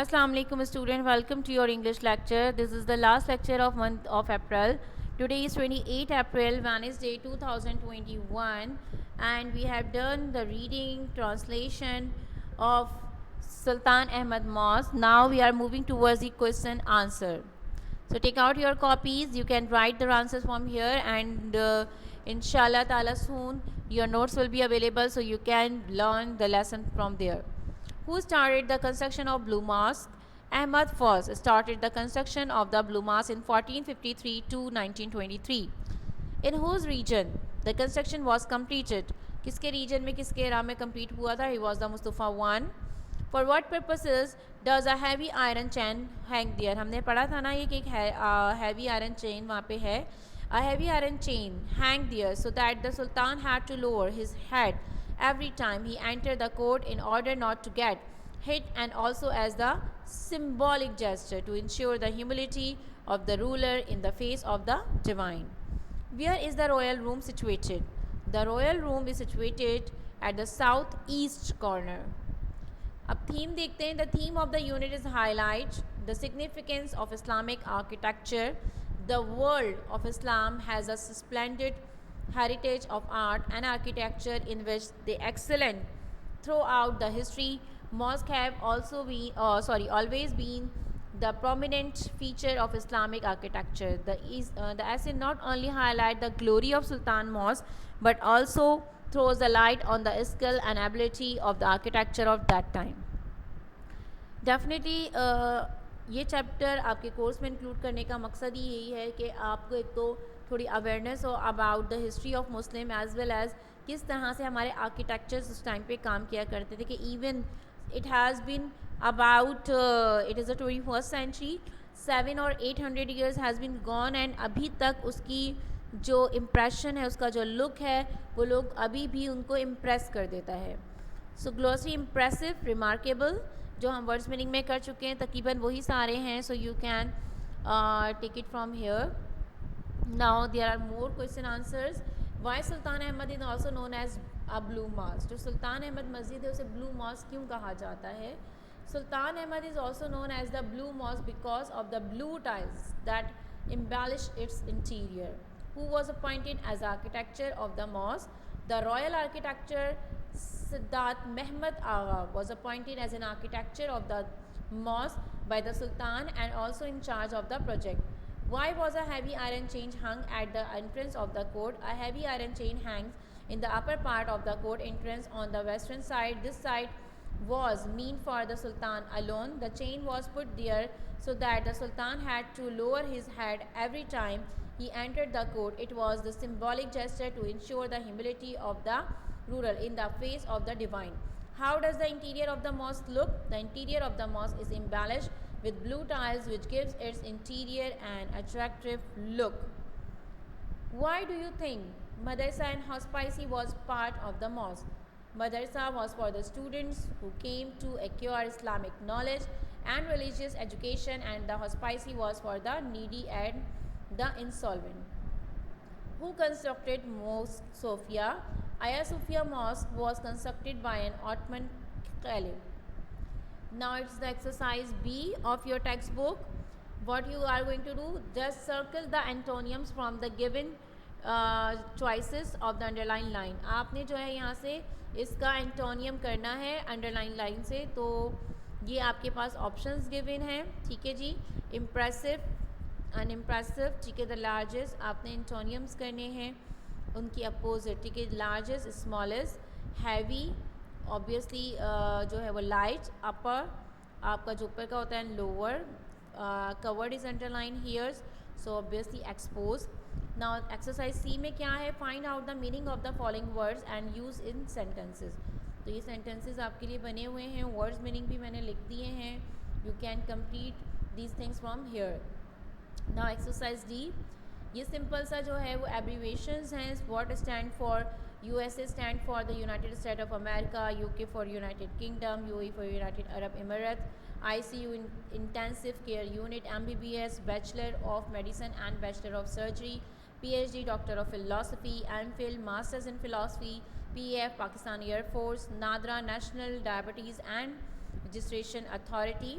Assalamu alaikum student, welcome to your English lecture. This is the last lecture of month of April. Today is 28 April, Wednesday 2021, and we have done the reading translation of Sultan Ahmad Mosque. Now we are moving towards the question answer. So take out your copies. You can write the answers from here, and inshallah ta'ala soon your notes will be available, so you can learn the lesson from there. Who started the construction of Blue Mosque? Ahmad first started the construction of the Blue Mosque in 1453 to 1923. In whose region the construction was completed? किसके region में किसके era में complete हुआ था? He was the Mustafa one. For what purposes does a heavy iron chain hang there? हमने पढ़ा था ना ये कि एक heavy iron chain वहाँ पे है. A heavy iron chain hang there so that the Sultan had to lower his head every time he entered the court in order not to get hit, and also as the symbolic gesture to ensure the humility of the ruler in the face of the divine. Where is the royal room situated? The royal room is situated at the southeast corner. अब theme देखते हैं. The theme of the unit is highlight the significance of Islamic architecture. The world of Islam has a splendid heritage of art and architecture in which they excellent throughout the history. Mosques have also been always been the prominent feature of Islamic architecture. The essay not only highlight the glory of Sultan Mosque but also throws the light on the skill and ability of the architecture of that time. Definitely ये chapter आपके course में include करने का मकसद ही यही है कि आपको एक तो थोड़ी अवेयरनेस हो about the history of Muslim as well as किस तरह से हमारे आर्किटेक्चर्स उस टाइम पे काम किया करते थे कि even it has been about it is a 21st century 700 और 800 years has been gone and अभी तक उसकी जो इम्प्रेशन है उसका जो लुक है वो लोग अभी भी उनको इम्प्रेस कर देता है. सो ग्लोसरी इम्प्रेसिव रिमार्केबल जो हम वर्ड्स मीनिंग में कर चुके हैं तकरीबन वही सारे हैं. So you can take it from here. Now there are more question answers. Why Sultan Ahmed is also known as a blue mosque. जो सुल्तान अहमद मस्जिद है उसे ब्लू मॉस्क क्यों कहा जाता है? Sultan Ahmed is also known as the blue mosque because of the blue tiles that embellish its interior. Who was appointed as architecture of the mosque? The royal architecture Siddharth Mehmed Agha was appointed as an architecture of the mosque by the Sultan and also in charge of the project. Why was a heavy iron chain hung at the entrance of the court? A heavy iron chain hangs in the upper part of the court entrance on the western side. This side was meant for the Sultan alone. The chain was put there so that the Sultan had to lower his head every time he entered the court. It was the symbolic gesture to ensure the humility of the ruler in the face of the divine. How does the interior of the mosque look? The interior of the mosque is embellished with blue tiles which gives its interior an attractive look. Why do you think madrasa and hospice was part of the mosque? Madrasa was for the students who came to acquire Islamic knowledge and religious education, and the hospice was for the needy and the insolvent. Who constructed Mosque Sophia? Hagia Sophia Mosque was constructed by an Ottoman caliph. Now it's the exercise B of your textbook. What you are going to do, just circle the antonyms from the given choices of the underline line. आपने जो है यहाँ से इसका antonym करना है underline line से. तो ये आपके पास ऑप्शंस गिवन हैं. ठीक है जी. इम्प्रेसिव, अनइम्प्रेसिव, ठीक है. द लार्जेस्ट आपने एंटोनियम्स करने हैं उनकी अपोजिट. ठीक है. लार्जेस्ट, स्मॉलेस्ट, हैवी ऑब्वियसली जो है वो लाइट. अपर आपका जो ऊपर का होता है lower. Covered is underline here's, so obviously expose. Now exercise C में क्या है? Find out the meaning of the following words and use in sentences. तो ये सेंटेंसेस आपके लिए बने हुए हैं. वर्ड्स मीनिंग भी मैंने लिख दिए हैं. You can complete these things from here. Now exercise D. ये सिंपल सा जो है वो एब्रीवेशंस हैं. What stand for? USA stand for the United States of America, UK for United Kingdom, UAE for United Arab Emirates, ICU Intensive Care Unit, MBBS Bachelor of Medicine and Bachelor of Surgery, PhD Doctor of Philosophy, MPhil Masters in Philosophy, PAF Pakistan Air Force, NADRA National Diabetes and Registration Authority.